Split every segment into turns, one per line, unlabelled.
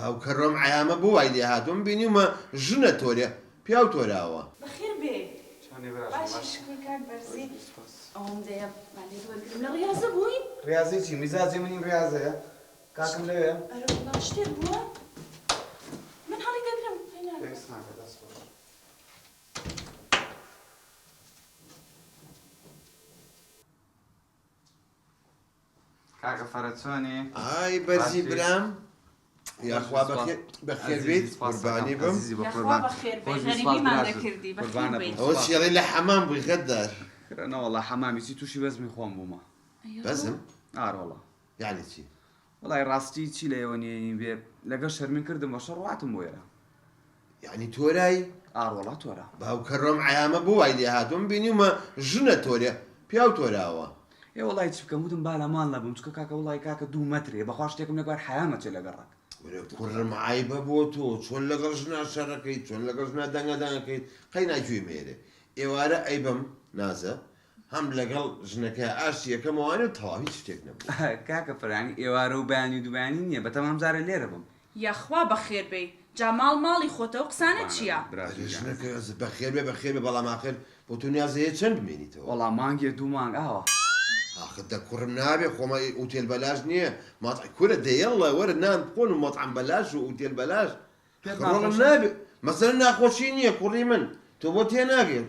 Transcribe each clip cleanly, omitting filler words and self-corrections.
ئەو کەڕۆم عیامە بۆ وای لێ هاتووم بینیمە ژنە تۆرێ پیا و تۆراوە
بەخێر بێ باشی شکری کاک بەرزی ئەوم دەیە مالی دووەگرم لە ڕاضە بووین
ڕاضی چی میزاجی منیم ڕاضەیە کاکم لەوێ
ئەرە وڵا شتێک بووە من هەڵی دەگرم
پێویست ناکە دەست خۆش کاکە فەرەت چۆنی؟
ئای بەرزی برام یاخوا بەخێر بیت قوربانی بم
یاخوا بەخێر بێ غەریبیمان دەکردی بەخێر بێ
ئەوە چێڵی لە حەمام بووی غەددار
نەوەڵا حەمامیسی تووشی بەزمی خۆم بوومە
بەزم
ئاڕۆڵە
یعنی چی
وڵای ڕاستی چی لە ئێوە نیێنی بێ لەگەڵ شەرمین کردم بە شەڕواتم بۆ ئێرە
یعنی تۆرای
ئاڕۆڵا تۆرە
باو کەڕۆم عیامە بۆ وای لێ هاتووم بینیمە ژنە تۆرێ پیا و تۆراوە
ئێ وڵای چ بکەم وتم با لەمان لەبم چکە کاکە وڵای کاکە 2 مەترێ بەخوا شتێکم لەگوار حەیامەچێ لەگەڕک
کوڕم عیبە بۆ تۆ چۆن لەگەڵ ژنا شەڕەکەیت چۆن لەگەڵ ژنا دەنگەدانەکەیت قەی ناگوێ مێرێ ئێوارە ئەیبم نازە هەم لەگەڵ ژنەکە ئاشتی یەکەمەوانێ و تەواو هیچ شتێک نەبوو
کاکە فەرانی ئێوارە و بەیانی دووبیانی نییە بە تەمام جارە لێرە بم
یاخوا بەخێر بێ جا ماڵی خۆتەوە قسانە چییە؟
ژنەکە بەخێر بێ بەخێر بێ بەڵام ئاخر بۆ تۆ نیازەیە چەند بمێنیتەوە
وەڵام مانگێ 2 مانگ ئاوە
آخر دە کوڕم نابێ خۆمە ئوتێل بەلاژ نییە ماتعی کورە دەیەڵە وەرە نان بخۆن و مەطعەم بەلاژ و ئوتێل بەلاژ ڕۆڵم نابێ مەسەلەن ناخۆشی نییە کوڕی من تۆ بۆ تێناگەن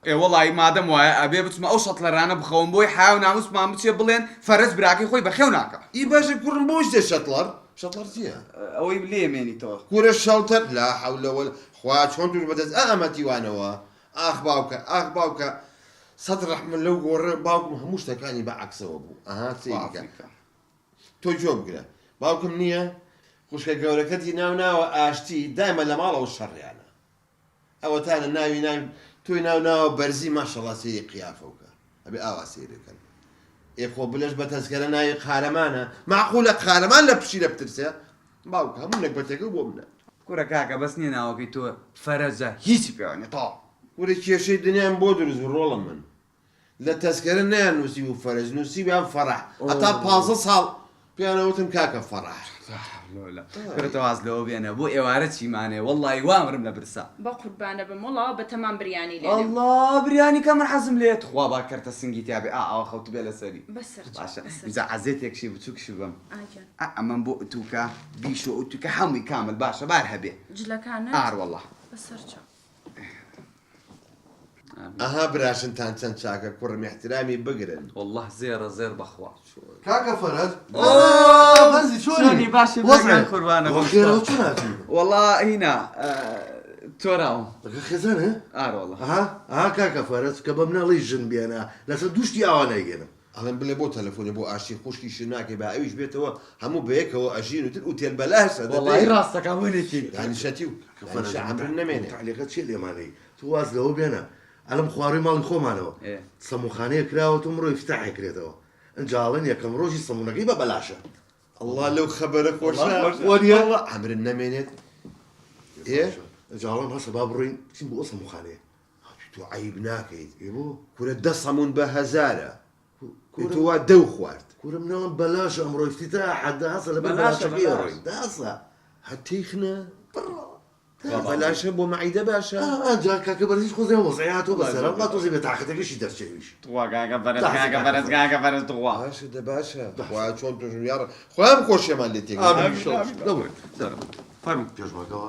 ئێ وەڵی مادەم وایە ئەبێ بچمە ئەو شەت لە ڕانە بخەوم بۆی حیا و ناموسمان بچێ بڵێن فەرەز براکەی خۆی بەخێو ناکە
ئی باشە کوڕم بۆش دێ شەتڵەر شەتڵەر چییە
ئەوەی لێمێنیتەوە
کوورە شەڵتەر لا حەولەوە خوا چۆن توش بەدەست ئەمەتیوانەوە ئاخ باوکە سەد ڕەحمە لەو گۆڕە باوکم هەموو شتەکانی بەعەکسەوە بوو ئەها چیکە تۆ جۆ بگرە باوکم نییە خوشکە گەورەکەتی ناوە ئاشتی دایمە لە ماڵەوە شەڕیانە ئەوە تانە ناوی تۆی ناوە بەرزی ماشەڵا سەیری قیافەوکە ئەبێ ئاوا سەیرەکەن ئێخۆ بلەش بە تەزکەرە ناوی قارەمانە معقولە قارەمان لە پشیرە بترسێ باوکە هەموو نەکبەتەکە بۆ منە
کوڕە کاکە بەس نییە ناوەکەی تۆ فەرەزە هیچی پێوانێ تا
وەرە کێشەی دنیام بۆ دروست ڕۆڵە من لە تەزکەرە نەیان نووسی و فەرز نووسی بیان فەڕح هەتا 15 ساڵ پێیانەوتم کاکە فەڕح
کرێتەواز لەوە بێنە بۆ ئێوارە چیمانێ وەڵی وامرم لە برسا
بە قوربانە بم وڵا بە تەمام بریانی لێ
الله بریانی کە من حەزم لێت خوا با کەرتە سنگی تیابێ ئاوا خەوت بێ لەسەری
بەسەر
باشە بیزا عەزێتێکشی بچووکشی بم ئەمەم بۆ ئوتوکە بیش و ئوتوکە هەمووی کامل باشە بار هەبێ
جلەکانە
ئاروەڵڵا
بەسەر چاو
ئەها براشنتان چەند چاکە کوڕم احترامی بگرن
والله زێرە زێر بەخوا
کاکە فەرەز بەرزی
چۆنی باشی بەگەن قوربانە
خێرەوە چۆن هاتووی
وەڵا هینا تۆراوم
دەکە خێزانە
ئاروەڵڵا
ئەها کاکە فەرەز کە بە مناڵی ژن بێنە لەسەر دوشتی ئاوا نایگەنم
ئەڵێن بڵێ بۆ تەلەفۆنی بۆ ئاشتی خوشکی شناکەی با ئەویش بێتەوە هەموو بەیەکەوە ئەژین وتر ئوتێل بەلاشە
وەڵی ڕاستەکە وێنێکی
دانیشەتی و عەمرن نەمێنێ
تعلیقە چێ لێمانەی تو واز لەوە بێنە ئەلم خوارەی ماڵی خۆمانەوە سەموخانەیە کراوەتە مرۆی فتاحی کرێتەوە ئەنجاڵن یەکەم ڕۆژی سەمونەکەی بە بەلاشە
الله لەو خەبەرە خۆشە
وەریە
عەمرن نەمێنێت
ئەنجاڵن هەسە با بڕۆین چین بۆ سەموخانەیە
تۆ عیب ناکەیت
بۆ
کورە 10 سەمون بە هەزارە تۆ وا دەو خوارد
کورە منەوەم بەلاشە ئەمڕۆی فتیتا حەدە هەسە لەبەر بەلاشەکەی ڕۆین داسە
هەتیخنە بەلاشە بۆ مەعیدە باشە
ئەنجا کاکە بەرزیش خۆزیان وەزعیاتۆ بەسەرم با تۆزی بێ تاقەتەکەشی دەرچێویش
توواگاگە بەرز دڵوا
باشە دە باشە خوا چۆن تۆژم یاڕ خۆیان خۆشیێمان لێ تێک
فەرمو پێشمەکەەوە